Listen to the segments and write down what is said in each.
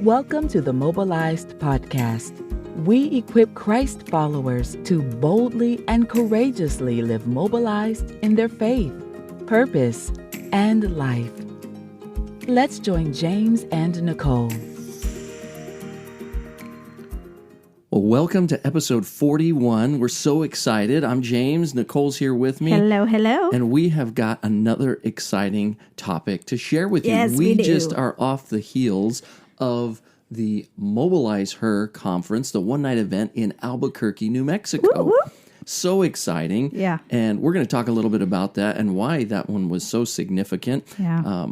Welcome to the Mobilized podcast. We equip Christ followers to boldly and courageously live mobilized in their faith, purpose, and life. Let's join James and Nichole. Well, welcome to episode 41. We're so excited. I'm James. Nichole's here with me. Hello, hello. And we have got another exciting topic to share with you. Yes, we do. Just are off the heels of the MobilizHer Conference, the one-night event in Albuquerque, New Mexico. Woo, woo. So exciting. Yeah. And we're going to talk a little bit about that and why that one was so significant. Yeah.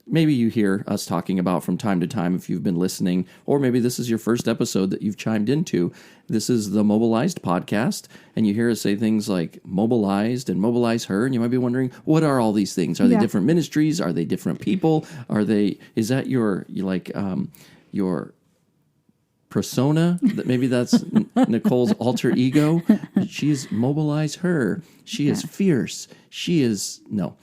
Maybe you hear us talking about from time to time if you've been listening, or maybe this is your first episode that you've chimed into. This is the Mobilized podcast, and you hear us say things like Mobilized and MobilizHer, and you might be wondering, what are all these things? Are they different ministries? Are they different people? Is that your persona? Maybe that's Nichole's alter ego. She's MobilizHer. She is fierce. She is no.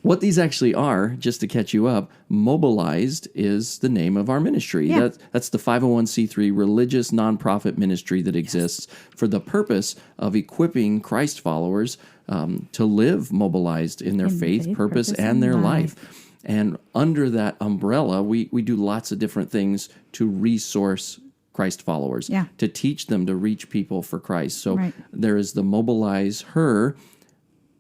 What these actually are, just to catch you up, Mobilized is the name of our ministry. Yeah. That's the 501c3 religious nonprofit ministry that exists for the purpose of equipping Christ followers to live mobilized in their faith, purpose, and their life. And under that umbrella, we do lots of different things to resource Christ followers, to teach them to reach people for Christ. So there is the MobilizHer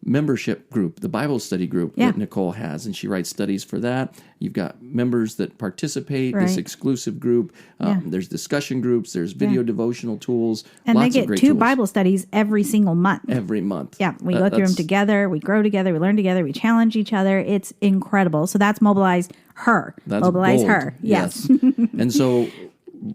membership group, the Bible study group that Nichole has, and she writes studies for that. You've got members that participate, this exclusive group. There's discussion groups, there's video devotional tools, and lots they of get great 2 tools. Bible studies every single month. Every month. Yeah, we go through them together, we grow together, we learn together, we challenge each other. It's incredible. So that's MobilizHer. That's MobilizHer. bold. Yes. And so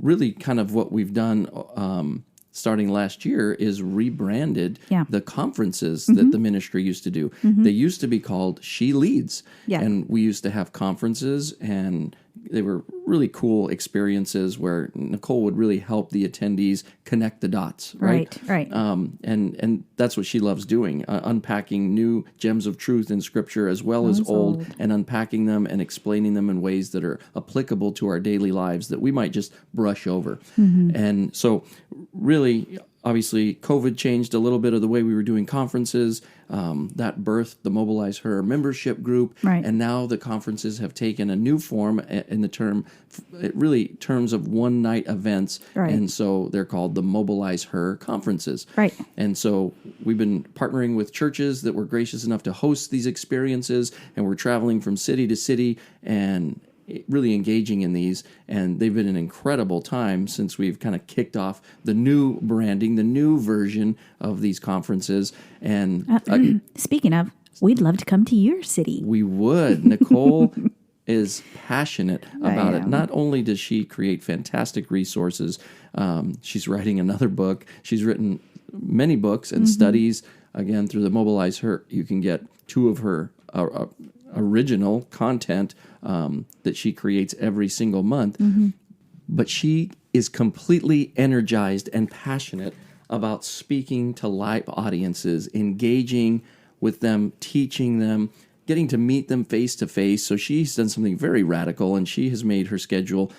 really kind of what we've done starting last year is rebranded the conferences that the ministry used to do. They used to be called She Leads. And we used to have conferences, and they were really cool experiences where Nichole would really help the attendees connect the dots, right? And that's what she loves doing, unpacking new gems of truth in Scripture as well as old, and unpacking them and explaining them in ways that are applicable to our daily lives that we might just brush over. And so really, obviously, COVID changed a little bit of the way we were doing conferences. That birthed the MobilizHer membership group. And now the conferences have taken a new form in the terms of one-night events. And so they're called the MobilizHer Conferences. And so we've been partnering with churches that were gracious enough to host these experiences, and we're traveling from city to city and really engaging in these, and they've been an incredible time since we've kind of kicked off the new branding, the new version of these conferences. And speaking of, we'd love to come to your city. We would. Nichole is passionate about it. Not only does she create fantastic resources, she's writing another book. She's written many books and studies. Again, through the MobilizHer, you can get 2 of her original content that she creates every single month. But she is completely energized and passionate about speaking to live audiences, engaging with them, teaching them, getting to meet them face to face. So she's done something very radical, and she has made her schedule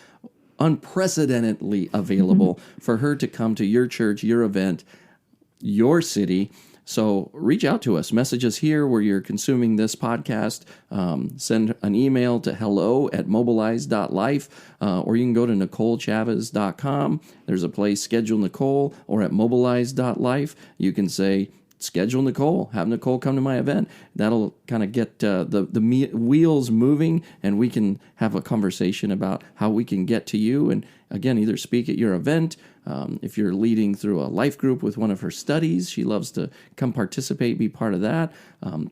unprecedentedly available for her to come to your church, your event, your city. So reach out to us, message us here where you're consuming this podcast, send an email to hello@mobilized.life, or you can go to NicholeChavez.com. There's a place, schedule Nichole, or at mobilized.life, you can say, schedule Nichole, have Nichole come to my event. That'll kind of get the wheels moving, and we can have a conversation about how we can get to you, and again, either speak at your event. If you're leading through a life group with one of her studies, she loves to come participate, be part of that.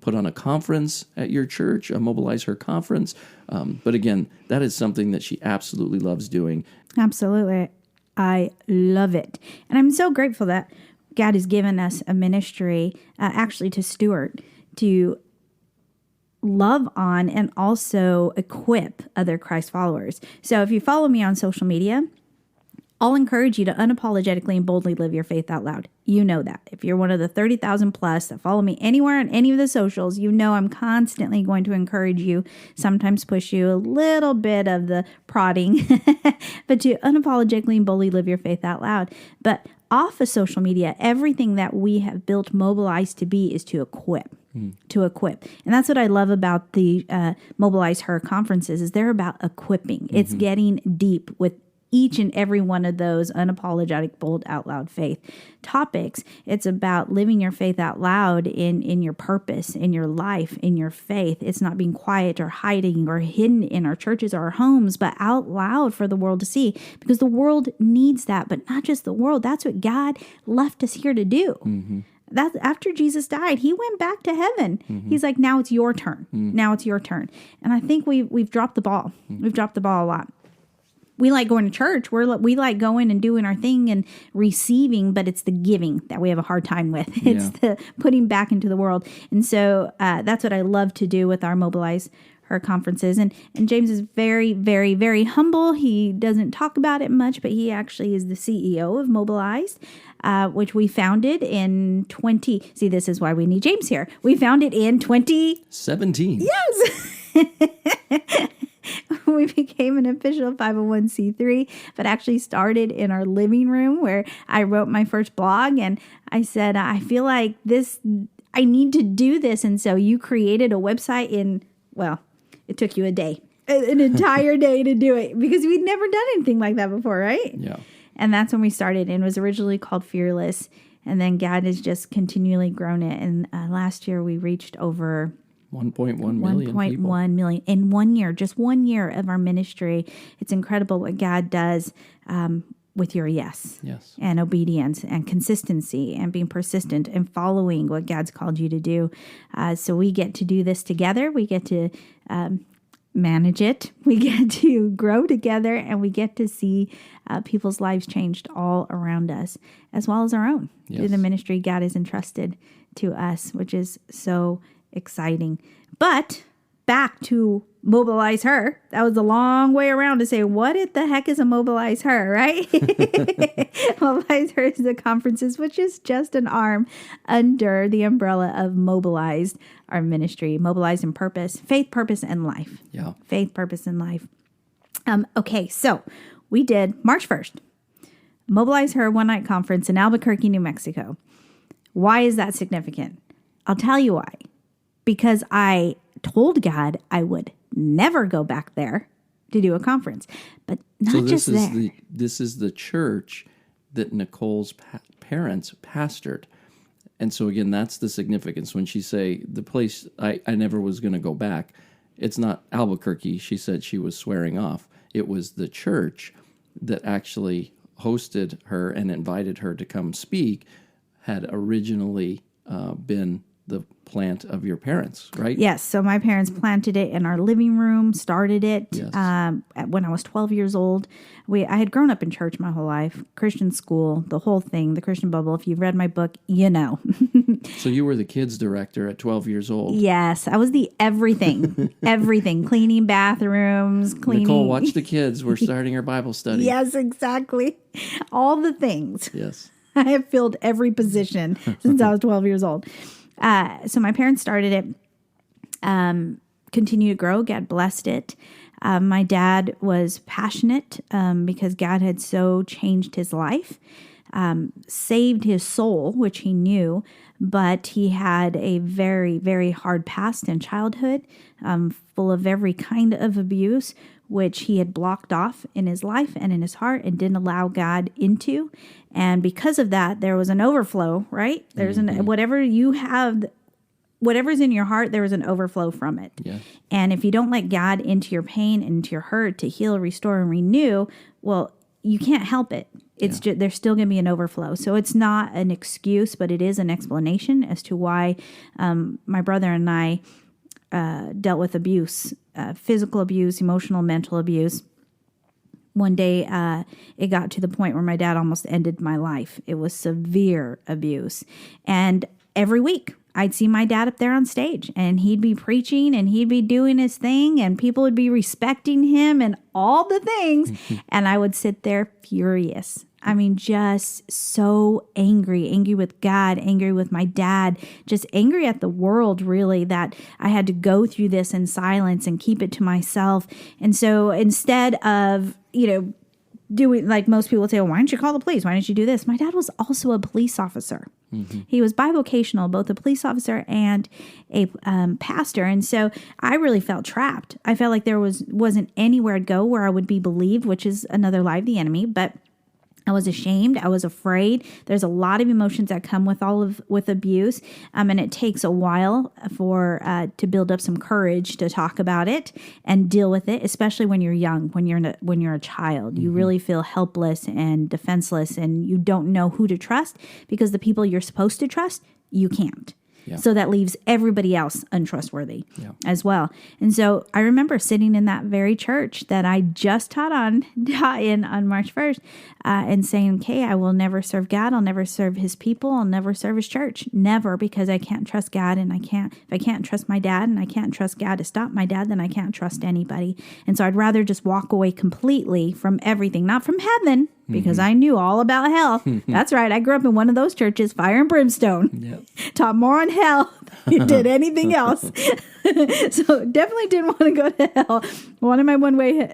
Put on a conference at your church, a MobilizHer conference. But again, that is something that she absolutely loves doing. Absolutely. I love it. And I'm so grateful that God has given us a ministry, actually to steward, to love on and also equip other Christ followers. So if you follow me on social media, I'll encourage you to unapologetically and boldly live your faith out loud. You know that. If you're one of the 30,000 plus that follow me anywhere on any of the socials, you know I'm constantly going to encourage you, sometimes push you a little bit of the prodding, but to unapologetically and boldly live your faith out loud. But off of social media, everything that we have built Mobilized to be is to equip. To equip. And that's what I love about the MobilizHer conferences is they're about equipping. It's getting deep with each and every one of those unapologetic, bold, out loud faith topics. It's about living your faith out loud in your purpose, in your life, in your faith. It's not being quiet or hiding or hidden in our churches or our homes, but out loud for the world to see, because the world needs that, but not just the world. That's what God left us here to do. That after Jesus died, he went back to heaven. He's like, now it's your turn. Now it's your turn. And I think we've dropped the ball. We've dropped the ball a lot. We like going to church. We like going and doing our thing and receiving, but it's the giving that we have a hard time with. It's the putting back into the world. And so that's what I love to do with our MobilizHer conferences. And James is very, very, very humble. He doesn't talk about it much, but he actually is the CEO of Mobilized, which we founded in See, this is why we need James here. We founded in 2017. Yes. We became an official 501c3, but actually started in our living room where I wrote my first blog. And I said, I feel like I need to do this. And so you created a website it took you a day, an entire day to do it, because we'd never done anything like that before, right? Yeah. And that's when we started, and it was originally called Fearless. And then God has just continually grown it. And last year we reached over 1.1 million 1.1 million in 1 year, just 1 year of our ministry. It's incredible what God does with your yes and obedience and consistency and being persistent and following what God's called you to do. So we get to do this together. We get to manage it. We get to grow together, and we get to see people's lives changed all around us, as well as our own through the ministry God has entrusted to us, which is so exciting. But back to MobilizHer. That was a long way around to say, what the heck is a MobilizHer, right? MobilizHer is the conferences, which is just an arm under the umbrella of Mobilized, our ministry. Mobilized in purpose, faith, purpose, and life. Yeah. Faith, purpose, and life. Okay, so we did March 1st, MobilizHer one-night conference in Albuquerque, New Mexico. Why is that significant? I'll tell you why. Because I told God I would never go back there to do a conference. But not just there. This is the church that Nichole's parents pastored. And so again, that's the significance. When she say the place I never was going to go back, it's not Albuquerque. She said she was swearing off. It was the church that actually hosted her and invited her to come speak had originally been the plant of your parents, right? Yes. So my parents planted it in our living room, started it when I was 12 years old. I had grown up in church my whole life, Christian school, the whole thing, the Christian bubble. If you've read my book, you know. So you were the kids director at 12 years old. Yes. I was the everything, cleaning bathrooms, cleaning. Nichole, watch the kids. We're starting our Bible study. Yes, exactly. All the things. Yes. I have filled every position since I was 12 years old. So my parents started it, continued to grow. God blessed it. My dad was passionate because God had so changed his life, saved his soul, which he knew, but he had a very, very hard past in childhood, full of every kind of abuse, which he had blocked off in his life and in his heart and didn't allow God into. And because of that, there was an overflow, right? There's whatever you have, whatever's in your heart, there was an overflow from it. Yeah. And if you don't let God into your pain, into your hurt, to heal, restore, and renew, well, you can't help it. It's just, there's still going to be an overflow. So it's not an excuse, but it is an explanation as to why my brother and I dealt with abuse, physical abuse, emotional, mental abuse. One day, it got to the point where my dad almost ended my life. It was severe abuse. And every week I'd see my dad up there on stage, and he'd be preaching and he'd be doing his thing, and people would be respecting him and all the things. And I would sit there furious. I mean, just so angry with God, angry with my dad, just angry at the world, really, that I had to go through this in silence and keep it to myself. And so instead of, doing like most people say, well, why don't you call the police? Why don't you do this? My dad was also a police officer. He was bivocational, both a police officer and a pastor. And so I really felt trapped. I felt like there wasn't anywhere to go where I would be believed, which is another lie of the enemy. But I was ashamed. I was afraid. There's a lot of emotions that come with abuse, and it takes a while to build up some courage to talk about it and deal with it, especially when you're young, when you're a child. You really feel helpless and defenseless, and you don't know who to trust because the people you're supposed to trust, you can't. Yeah. So that leaves everybody else untrustworthy as well. And so I remember sitting in that very church that I just taught in on March 1st and saying, okay, I will never serve God. I'll never serve his people. I'll never serve his church. Never, because I can't trust God, and if I can't trust my dad and I can't trust God to stop my dad, then I can't trust anybody. And so I'd rather just walk away completely from everything, not from heaven, because I knew all about hell. That's right. I grew up in one of those churches, fire and brimstone. Yep. Taught more on hell than did anything else. So definitely didn't want to go to hell. Wanted my one-way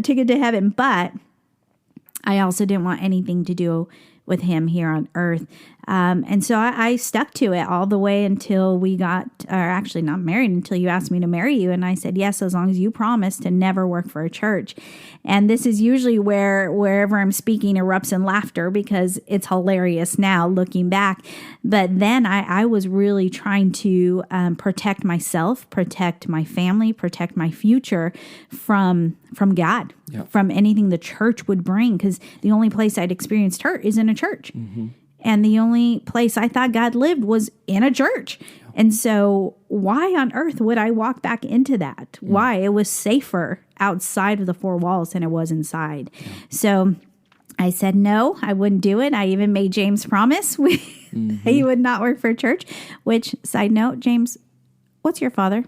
ticket to heaven, but I also didn't want anything to do with him here on earth. And so I stuck to it all the way until we got, or actually not married, until you asked me to marry you. And I said, yes, as long as you promise to never work for a church. And this is usually wherever I'm speaking erupts in laughter, because it's hilarious now looking back. But then I was really trying to protect myself, protect my family, protect my future from God, from anything the church would bring. Because the only place I'd experienced hurt is in a church. And the only place I thought God lived was in a church. And so why on earth would I walk back into that? Why? It was safer outside of the four walls than it was inside. So I said, no, I wouldn't do it. I even made James promise he would not work for a church, which, side note, James, what's your father?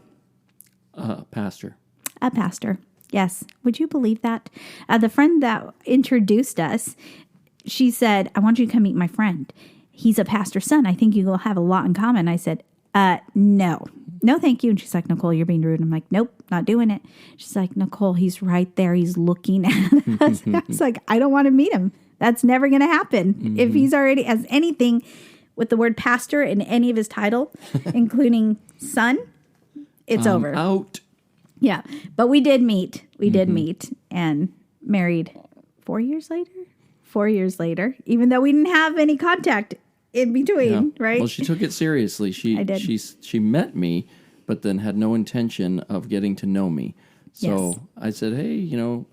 Pastor. A pastor. Yes. Would you believe that? The friend that introduced us, she said, I want you to come meet my friend. He's a pastor's son. I think you will have a lot in common. I said, no, thank you. And she's like, Nichole, you're being rude. I'm like, nope, not doing it. She's like, Nichole, he's right there. He's looking at us. I was like, I don't want to meet him. That's never going to happen. If he's already has anything with the word pastor in any of his title, including son, it's over. Out. Yeah. But we did meet. We did meet and married 4 years later. 4 years later, even though we didn't have any contact in between, right? Well, she took it seriously. She met me, but then had no intention of getting to know me. So I said, hey, how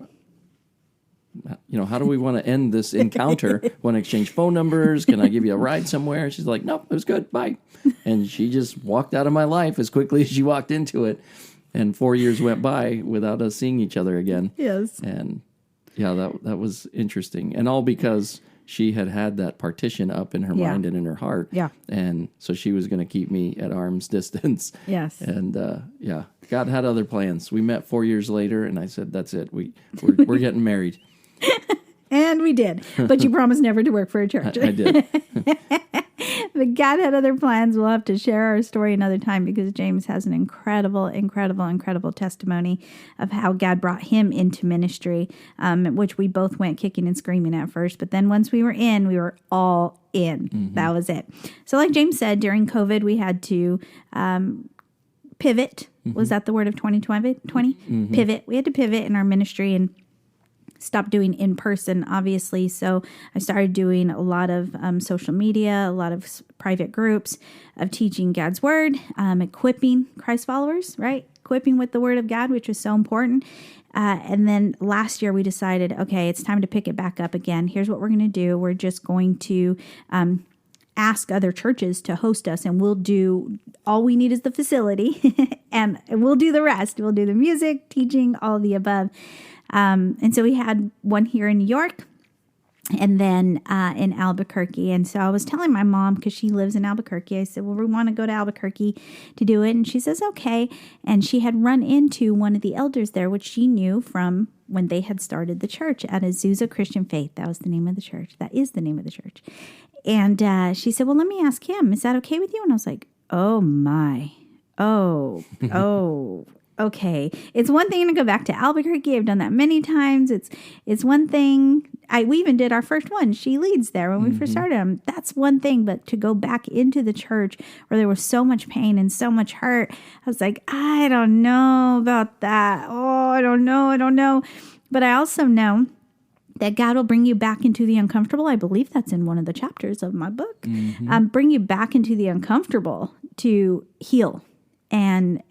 do we want to end this encounter? Want to exchange phone numbers? Can I give you a ride somewhere? She's like, nope, it was good. Bye. And she just walked out of my life as quickly as she walked into it. And 4 years went by without us seeing each other again. Yes. And yeah, that was interesting. And all because she had that partition up in her mind and in her heart. Yeah. And so she was going to keep me at arm's distance. Yes. And God had other plans. We met 4 years later, and I said, that's it. We're getting married. And we did. But you promised never to work for a church. I did. But God had other plans. We'll have to share our story another time, because James has an incredible testimony of how God brought him into ministry, which we both went kicking and screaming at first. But then once we were in, we were all in. That was it. So like James said, during COVID, we had to pivot. Was that the word of 2020? Pivot. We had to pivot in our ministry and stopped doing in person, obviously. So I started doing a lot of social media, a lot of private groups of teaching God's word, equipping Christ followers, right? Equipping with the word of God, which was so important. And then last year we decided, okay, it's time to pick it back up again. Here's what we're going to do. We're just going to ask other churches to host us, and we'll do, all we need is the facility and we'll do the rest. We'll do the music, teaching, all of the above. And so we had one here in New York, and then in Albuquerque. And so I was telling my mom, because she lives in Albuquerque, I said, well, we want to go to Albuquerque to do it. And she says, okay. And she had run into one of the elders there, which she knew from when they had started the church at Azusa Christian Faith. That was the name of the church. That is the name of the church. And she said, well, let me ask him. Is that okay with you? And I was like, oh, my. Oh, okay. It's one thing to go back to Albuquerque. I've done that many times. It's one thing. We even did our first one. She leads there when we first started them. That's one thing. But to go back into the church where there was so much pain and so much hurt, I was like, I don't know about that. Oh, I don't know. But I also know that God will bring you back into the uncomfortable. I believe that's in one of the chapters of my book. Bring you back into the uncomfortable to heal and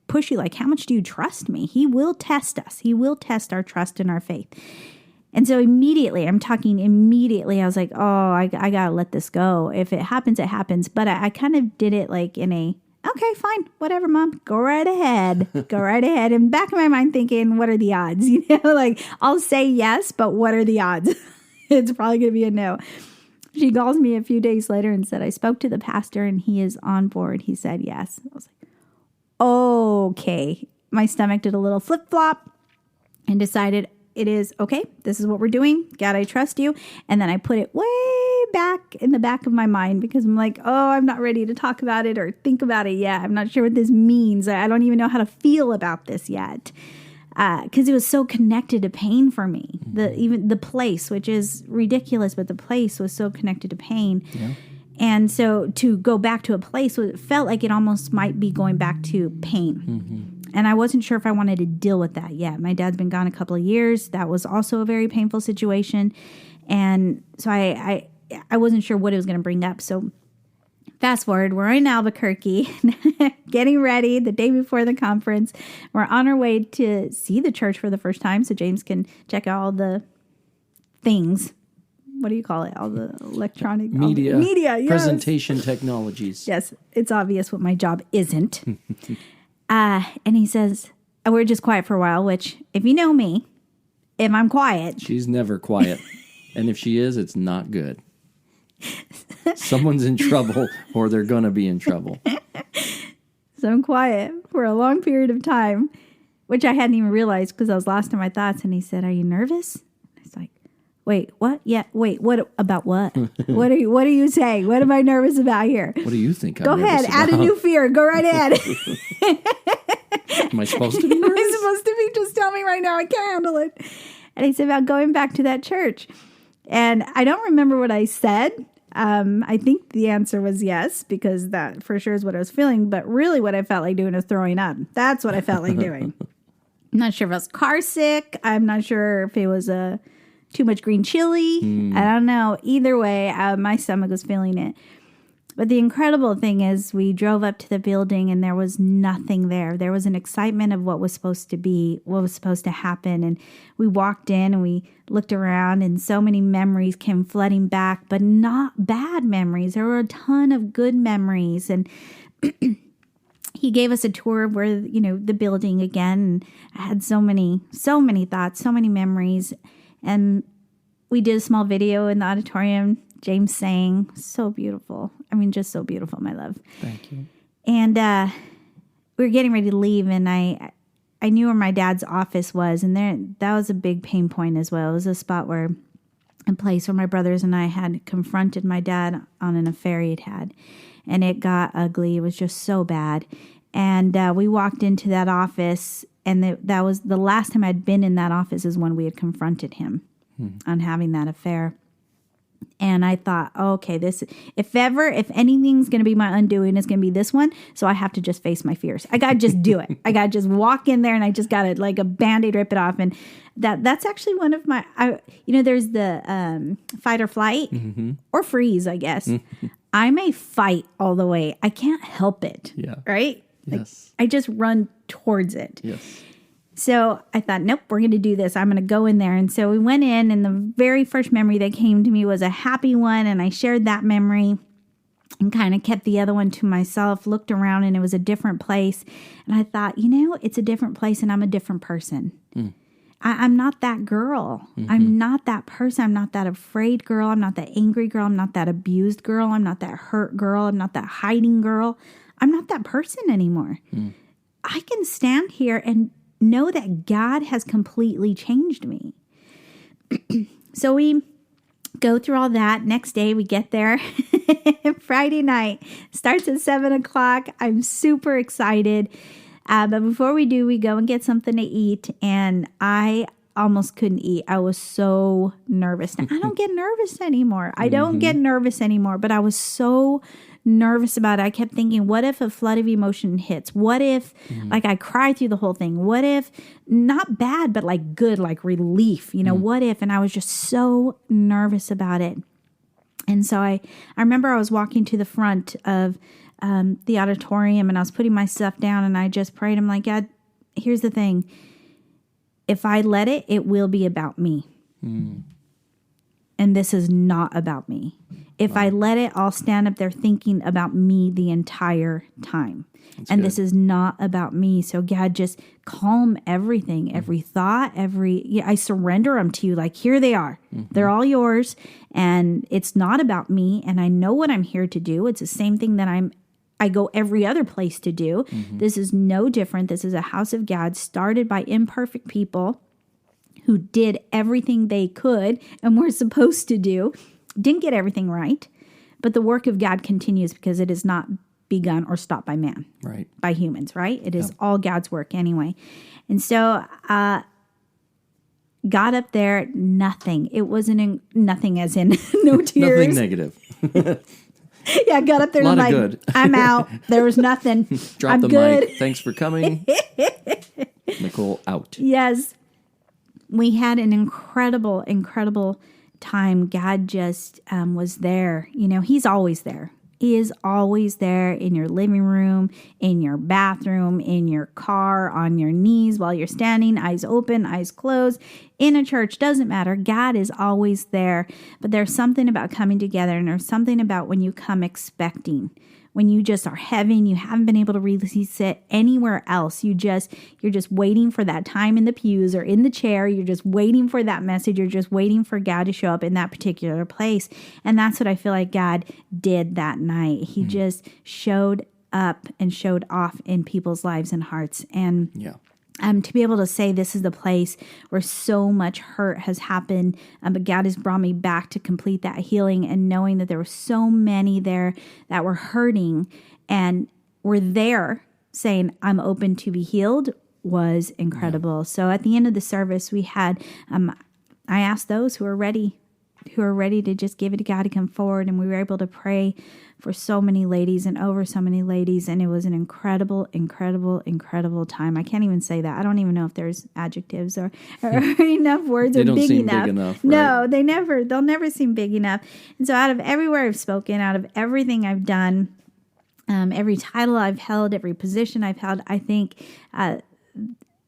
push you, like, how much do you trust me? He will test us. He will test our trust and our faith. And so immediately, I was like, oh, I got to let this go. If it happens, it happens. But I kind of did it like in a, okay, fine, whatever, Mom, go right ahead. And back in my mind thinking, what are the odds? Like, I'll say yes, but what are the odds? It's probably going to be a no. She calls me a few days later and said, I spoke to the pastor and he is on board. He said yes. I was like, okay. My stomach did a little flip-flop and decided it is okay. This is what we're doing. God, I trust you. And then I put it way back in the back of my mind because I'm like, oh, I'm not ready to talk about it or think about it yet. I'm not sure what this means. I don't even know how to feel about this yet. Because it was so connected to pain for me. Even the place, which is ridiculous, but the place was so connected to pain. Yeah. And so to go back to a place, it felt like it almost might be going back to pain. And I wasn't sure if I wanted to deal with that yet. My dad's been gone a couple of years. That was also a very painful situation. And so I wasn't sure what it was going to bring up. So fast forward, we're in Albuquerque, getting ready the day before the conference. We're on our way to see the church for the first time so James can check out all the things. What do you call it? All the electronic media, yes. Presentation technologies. Yes, it's obvious what my job isn't. And he says, we're just quiet for a while, which if you know me, if I'm quiet. She's never quiet. And if she is, it's not good. Someone's in trouble or they're going to be in trouble. So I'm quiet for a long period of time, which I hadn't even realized because I was lost in my thoughts. And he said, are you nervous? I was like, wait, what? Yeah, wait, what about what? What are you saying? What am I nervous about here? What do you think Go ahead, add a new fear. Go right ahead. Am I supposed to be nervous? Am I supposed to be? Just tell me right now. I can't handle it. And he said about going back to that church. And I don't remember what I said. I think the answer was yes, because that for sure is what I was feeling. But really what I felt like doing is throwing up. That's what I felt like doing. I'm not sure if I was car sick. I'm not sure if it was too much green chili. I don't know. Either way, my stomach was feeling it. But the incredible thing is we drove up to the building and there was nothing there. There was an excitement of what was supposed to be, what was supposed to happen. And we walked in and we looked around and so many memories came flooding back, but not bad memories. There were a ton of good memories. And he gave us a tour of where, the building again. And I had so many thoughts, so many memories. And we did a small video in the auditorium. James sang, so beautiful. I mean, just so beautiful, my love. Thank you. And we were getting ready to leave, and I knew where my dad's office was, and that was a big pain point as well. It was a place where my brothers and I had confronted my dad on an affair he'd had, and it got ugly. It was just so bad. And we walked into that office, and that was the last time I'd been in that office is when we had confronted him on having that affair. And I thought, okay, if anything's going to be my undoing, it's going to be this one. So I have to just face my fears. I got to just do it. I got to just walk in there and I just got to like a Band-Aid, rip it off. And that's actually one of my, there's the fight or flight or freeze, I guess. I may fight all the way. I can't help it. Yeah. Right? Yes. I just run towards it. Yes. So I thought, nope, we're going to do this. I'm going to go in there. And so we went in, and the very first memory that came to me was a happy one. And I shared that memory and kind of kept the other one to myself, looked around, and it was a different place. And I thought, it's a different place and I'm a different person. I'm not that girl. I'm not that person. I'm not that afraid girl. I'm not that angry girl. I'm not that abused girl. I'm not that hurt girl. I'm not that hiding girl. I'm not that person anymore. I can stand here and know that God has completely changed me. So we go through all that. Next day we get there. Friday night. Starts at 7:00. I'm super excited. But before we do, we go and get something to eat. And I almost couldn't eat. I was so nervous. Now, I don't get nervous anymore. I don't get nervous anymore. But I was so nervous about it. I kept thinking, what if a flood of emotion hits? What if like I cry through the whole thing? What if not bad, but like good, like relief, what if? And I was just so nervous about it. And so I remember I was walking to the front of the auditorium and I was putting my stuff down and I just prayed. I'm like, God, here's the thing. If I let it, it will be about me. And this is not about me. If I let it, I'll stand up there thinking about me the entire time. And this is not about me. So God, just calm everything, every thought, I surrender them to you. Like, here they are. They're all yours. And it's not about me. And I know what I'm here to do. It's the same thing that I go every other place to do. This is no different. This is a house of God started by imperfect people who did everything they could and were supposed to do. Didn't get everything right, but the work of God continues because it is not begun or stopped by man, right? By humans, right? It is all God's work anyway. And so got up there, nothing. It wasn't nothing as in no tears. Nothing negative. Yeah, I got up there and I'm like, good. I'm out. There was nothing. Drop I'm the good. mic. Thanks for coming. Nichole out. Yes. We had an incredible, incredible time. God just was there. He's always there. He is always there in your living room, in your bathroom, in your car, on your knees while you're standing, eyes open, eyes closed, in a church, doesn't matter. God is always there. But there's something about coming together, and there's something about when you come expecting. When you just are heavy and you haven't been able to release it anywhere else. You're just waiting for that time in the pews or in the chair. You're just waiting for that message. You're just waiting for God to show up in that particular place. And that's what I feel like God did that night. He just showed up and showed off in people's lives and hearts. And to be able to say this is the place where so much hurt has happened, but God has brought me back to complete that healing, and knowing that there were so many there that were hurting and were there saying, I'm open to be healed, was incredible. So at the end of the service, we had, I asked those who are ready to just give it to God to come forward, and we were able to pray for so many ladies and over so many ladies, and it was an incredible, incredible, incredible time. I can't even say that. I don't even know if there's adjectives or enough words or big enough. Big enough, right? No, they'll never seem big enough. And so out of everywhere I've spoken, out of everything I've done, every title I've held, every position I've held, I think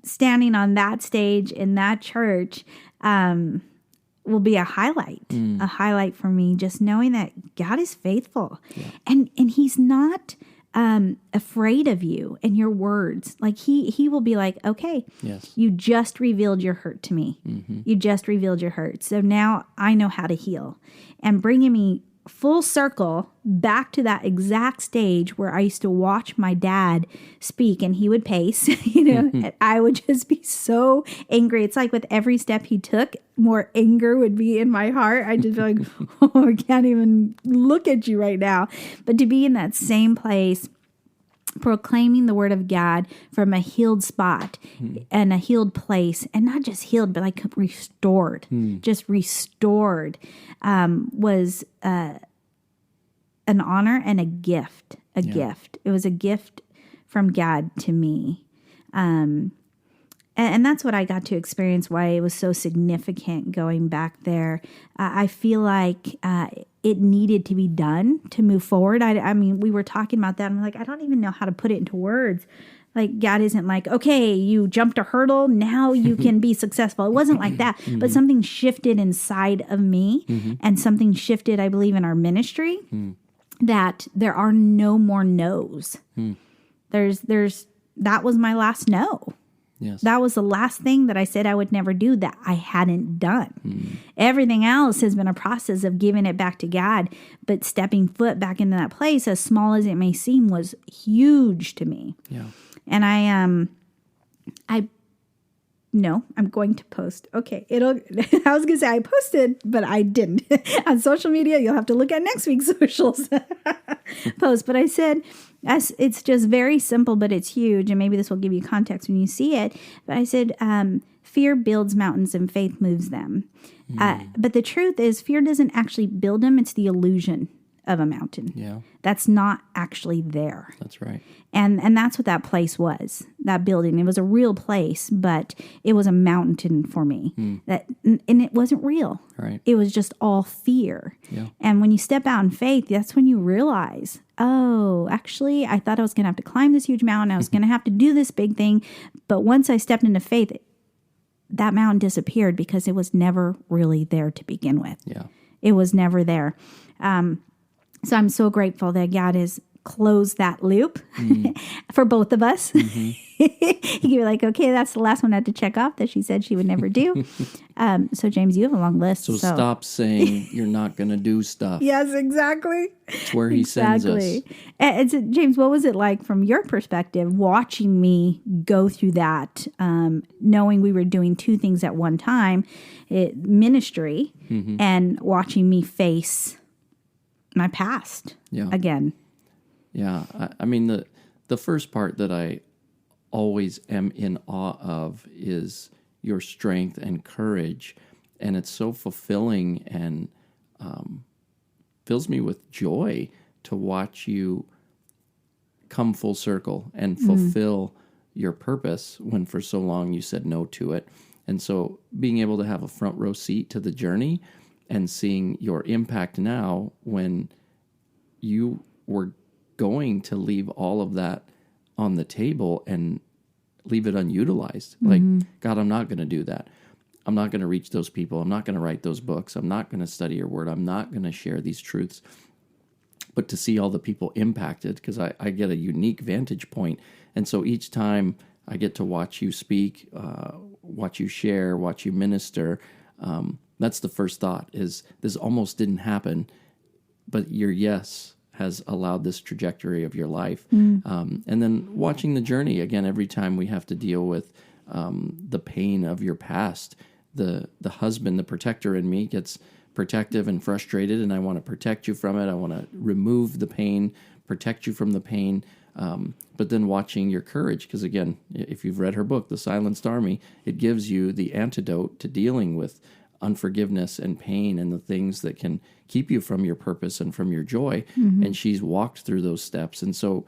standing on that stage in that church will be a highlight for me, just knowing that God is faithful and he's not afraid of you and your words. Like he will be like, okay, you just revealed your hurt to me. You just revealed your hurt. So now I know how to heal, and bringing me full circle back to that exact stage where I used to watch my dad speak and he would pace, and I would just be so angry. It's like with every step he took, more anger would be in my heart. I'd just be like, oh, I can't even look at you right now. But to be in that same place, proclaiming the word of God from a healed spot and a healed place, and not just healed, but like restored, just restored, was an honor and a gift, gift. It was a gift from God to me. And that's what I got to experience, why it was so significant going back there. I feel like it needed to be done to move forward. I mean, we were talking about that. And I'm like, I don't even know how to put it into words. Like, God isn't like, okay, you jumped a hurdle, now you can be successful. It wasn't like that. But something shifted inside of me, and something shifted, I believe, in our ministry, that there are no more no's. That was my last no. Yes. That was the last thing that I said I would never do that I hadn't done. Everything else has been a process of giving it back to God, but stepping foot back into that place, as small as it may seem, was huge to me. Yeah. And I'm going to post. Okay, I was going to say I posted, but I didn't. On social media, you'll have to look at next week's socials post. But I said, it's just very simple, but it's huge. And maybe this will give you context when you see it. But I said, fear builds mountains and faith moves them. But the truth is, fear doesn't actually build them. It's the illusion of a mountain. Yeah. That's not actually there. That's right. And that's what that place was, that building. It was a real place, but it was a mountain for me. And it wasn't real. Right. It was just all fear. Yeah. And when you step out in faith, that's when you realize, oh, actually, I thought I was going to have to climb this huge mountain. I was going to have to do this big thing. But once I stepped into faith, that mountain disappeared because it was never really there to begin with. Yeah. It was never there. So I'm so grateful that God has closed that loop for both of us. He could be like, okay, that's the last one I had to check off that she said she would never do. So James, you have a long list. So stop saying you're not going to do stuff. Yes, exactly. It's where he sends us. And so, James, what was it like from your perspective, watching me go through that, knowing we were doing two things at one time, ministry, and watching me face my past again? Yeah. I mean, the first part that I always am in awe of is your strength and courage. And it's so fulfilling and fills me with joy to watch you come full circle and fulfill your purpose when for so long you said no to it. And so being able to have a front row seat to the journey and seeing your impact now when you were going to leave all of that on the table and leave it unutilized. Like, God, I'm not going to do that. I'm not going to reach those people. I'm not going to write those books. I'm not going to study your word. I'm not going to share these truths. But to see all the people impacted, because I get a unique vantage point. And so each time I get to watch you speak, watch you share, watch you minister, that's the first thought is this almost didn't happen, but your yes has allowed this trajectory of your life. And then watching the journey, again, every time we have to deal with the pain of your past, the husband, the protector in me gets protective and frustrated, and I want to protect you from it. I want to remove the pain, protect you from the pain. But then watching your courage, because again, if you've read her book, The Silenced Army, it gives you the antidote to dealing with unforgiveness and pain and the things that can keep you from your purpose and from your joy. And she's walked through those steps. And so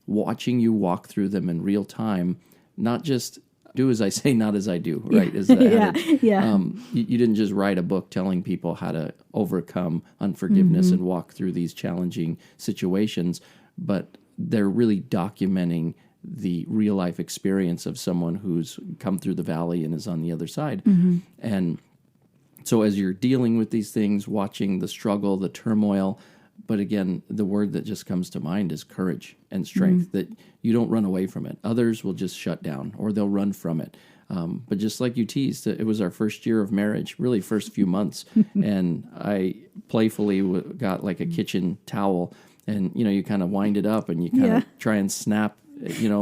watching you walk through them in real time, not just do as I say, not as I do, right? Is the adage. You didn't just write a book telling people how to overcome unforgiveness and walk through these challenging situations, but they're really documenting the real life experience of someone who's come through the valley and is on the other side. And so as you're dealing with these things, watching the struggle, the turmoil, but again, the word that just comes to mind is courage and strength, that you don't run away from it. Others will just shut down or they'll run from it. But just like you teased, it was our first year of marriage, really first few months. And I playfully got like a kitchen towel and, you kind of wind it up and you kind of try and snap,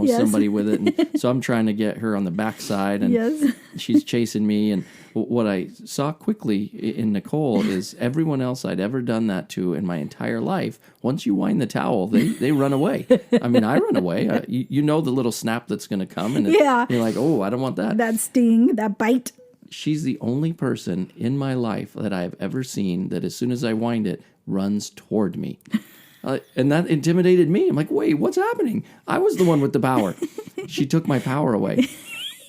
somebody with it. And so I'm trying to get her on the backside and she's chasing me. And what I saw quickly in Nichole is everyone else I'd ever done that to in my entire life, once you wind the towel, they run away. I mean, I run away. You know the little snap that's going to come. And you're like, oh, I don't want that. That sting, that bite. She's the only person in my life that I've ever seen that as soon as I wind it, runs toward me. And that intimidated me. I'm like, wait, what's happening? I was the one with the power. She took my power away.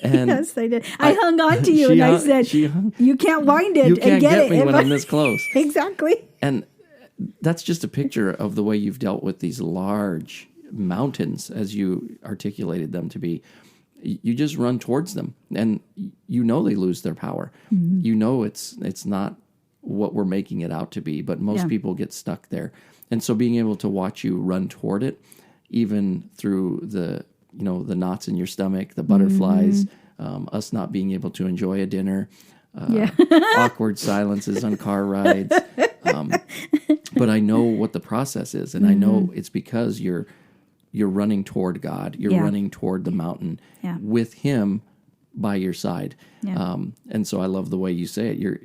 And yes, I did. I hung on to you and I said, you can't wind it you can't and get me it. when I'm this close. Exactly. And that's just a picture of the way you've dealt with these large mountains as you articulated them to be. You just run towards them and they lose their power. It's not what we're making it out to be, but most people get stuck there. And so being able to watch you run toward it, even through the knots in your stomach, the butterflies, us not being able to enjoy a dinner, awkward silences on car rides. But I know what the process is, and I know it's because you're running toward God. You're running toward the mountain with Him by your side. Yeah. And so I love the way you say it. You're,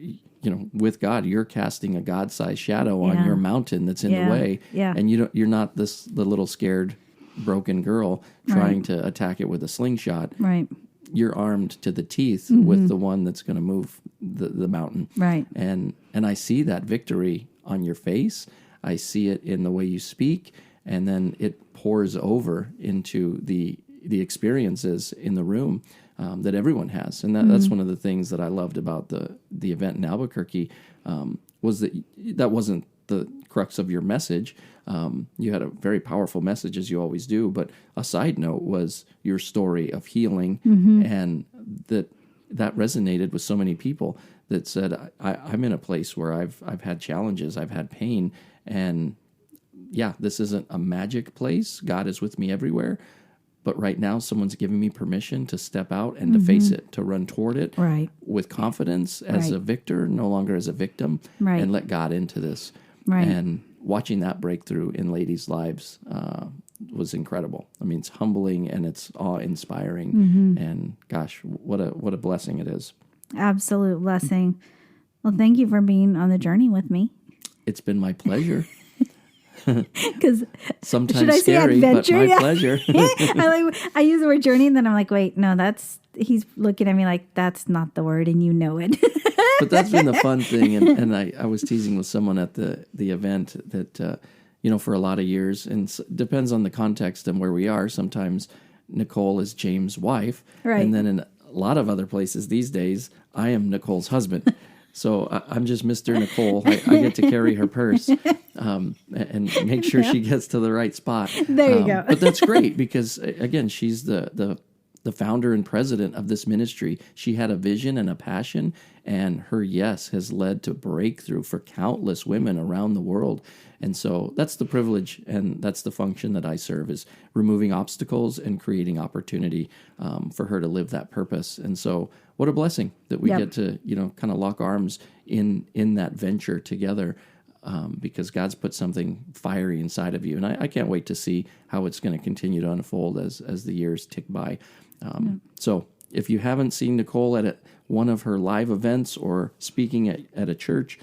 with God, you're casting a God-sized shadow on your mountain that's in the way. Yeah. And you're not the little scared, broken girl trying to attack it with a slingshot. Right. You're armed to the teeth with the one that's going to move the mountain. Right. And I see that victory on your face. I see it in the way you speak, and then it pours over into the experiences in the room that everyone has. And that's one of the things that I loved about the event in Albuquerque, was that wasn't the crux of your message. You had a very powerful message, as you always do, but a side note was your story of healing, and that resonated with so many people that said, I'm in a place where I've had challenges, I've had pain, and this isn't a magic place. God is with me everywhere. But right now, someone's giving me permission to step out and to face it, to run toward it with confidence as a victor, no longer as a victim, and let God into this. Right. And watching that breakthrough in ladies' lives was incredible. I mean, it's humbling and it's awe-inspiring. And gosh, what a blessing it is. Absolute blessing. Well, thank you for being on the journey with me. It's been my pleasure. Because sometimes should I scary, say adventure? But my pleasure. I use the word journey, and then I'm like, wait, no, he's looking at me like that's not the word, and you know it. But that's been the fun thing, and I was teasing with someone at the event that for a lot of years, and depends on the context and where we are. Sometimes Nichole is James' wife, right, and then in a lot of other places these days, I am Nicole's husband. So I'm just Mr. Nichole. I get to carry her purse and make sure she gets to the right spot. There you go. But that's great because, again, she's the founder and president of this ministry. She had a vision and a passion, and her yes has led to breakthrough for countless women around the world. And so that's the privilege, and that's the function that I serve, is removing obstacles and creating opportunity for her to live that purpose. And so what a blessing that we get to, kind of lock arms in that venture together, because God's put something fiery inside of you. And I can't wait to see how it's going to continue to unfold as the years tick by. So if you haven't seen Nichole at one of her live events or speaking at a church,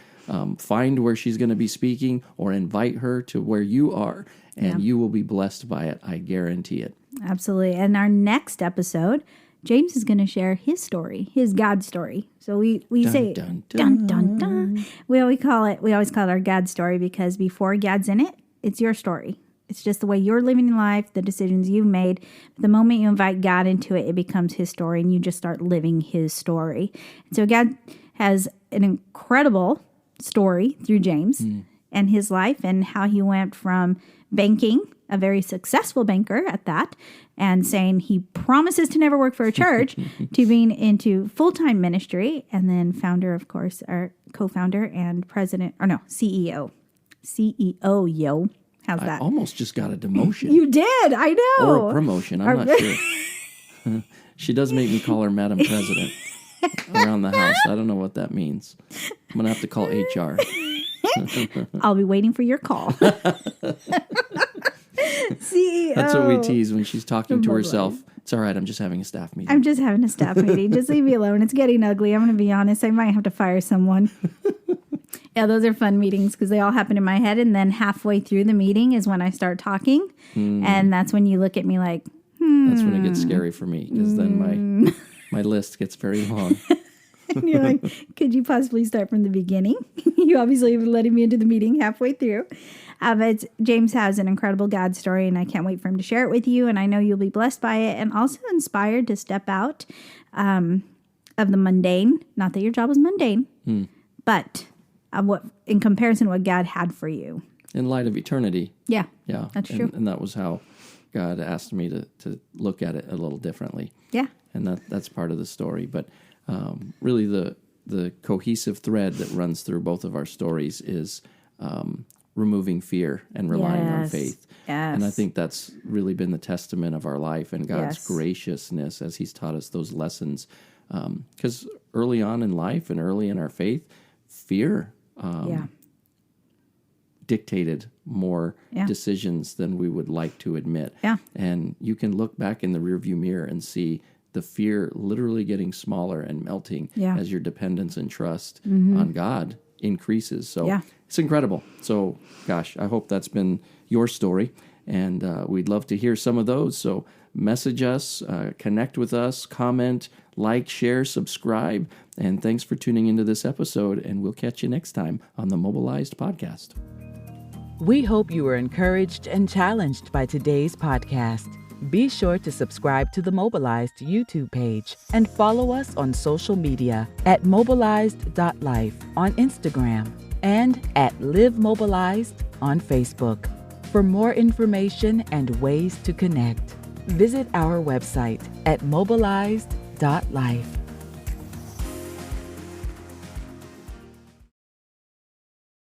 find where she's going to be speaking or invite her to where you are, and you will be blessed by it. I guarantee it. Absolutely. And our next episode, James is going to share his story, his God story. So we dun, say dun, dun, dun, dun. We always call it our God story, because before God's in it, it's your story. It's just the way you're living in life, the decisions you've made. The moment you invite God into it, it becomes his story, and you just start living his story. And so God has an incredible story through James and his life, and how he went from banking, a very successful banker at that, and saying he promises to never work for a church, to being into full-time ministry, and then founder, of course, or co-founder and president, or no, CEO, yo. How's that? I almost just got a demotion. You did, I know. Or a promotion, I'm not sure. She does make me call her Madam President around the house. I don't know what that means. I'm going to have to call HR. I'll be waiting for your call. CEO. That's what we tease when she's talking to herself. It's all right, I'm just having a staff meeting. Just leave me alone. It's getting ugly. I'm going to be honest. I might have to fire someone. Yeah, those are fun meetings because they all happen in my head. And then halfway through the meeting is when I start talking. And that's when you look at me like, That's when it gets scary for me, because then my list gets very long. And you're like, could you possibly start from the beginning? You obviously have been letting me into the meeting halfway through. But James has an incredible God story, and I can't wait for him to share it with you. And I know you'll be blessed by it, and also inspired to step out of the mundane. Not that your job is mundane, but what in comparison to what God had for you. In light of eternity. Yeah, that's true. And that was how God asked me to look at it a little differently. Yeah. And that's part of the story. But really the cohesive thread that runs through both of our stories is removing fear and relying on Yes. faith. Yes. And I think that's really been the testament of our life and God's Yes. graciousness as he's taught us those lessons. Because early on in life and early in our faith, fear dictated more decisions than we would like to admit. Yeah. And you can look back in the rearview mirror and see the fear literally getting smaller and melting as your dependence and trust on God increases. So it's incredible. So, gosh, I hope that's been your story. And we'd love to hear some of those. So message us, connect with us, comment, like, share, subscribe. And thanks for tuning into this episode. And we'll catch you next time on the Mobilized podcast. We hope you were encouraged and challenged by today's podcast. Be sure to subscribe to the Mobilized YouTube page and follow us on social media at mobilized.life on Instagram and at Live Mobilized on Facebook. For more information and ways to connect, visit our website at mobilized.life.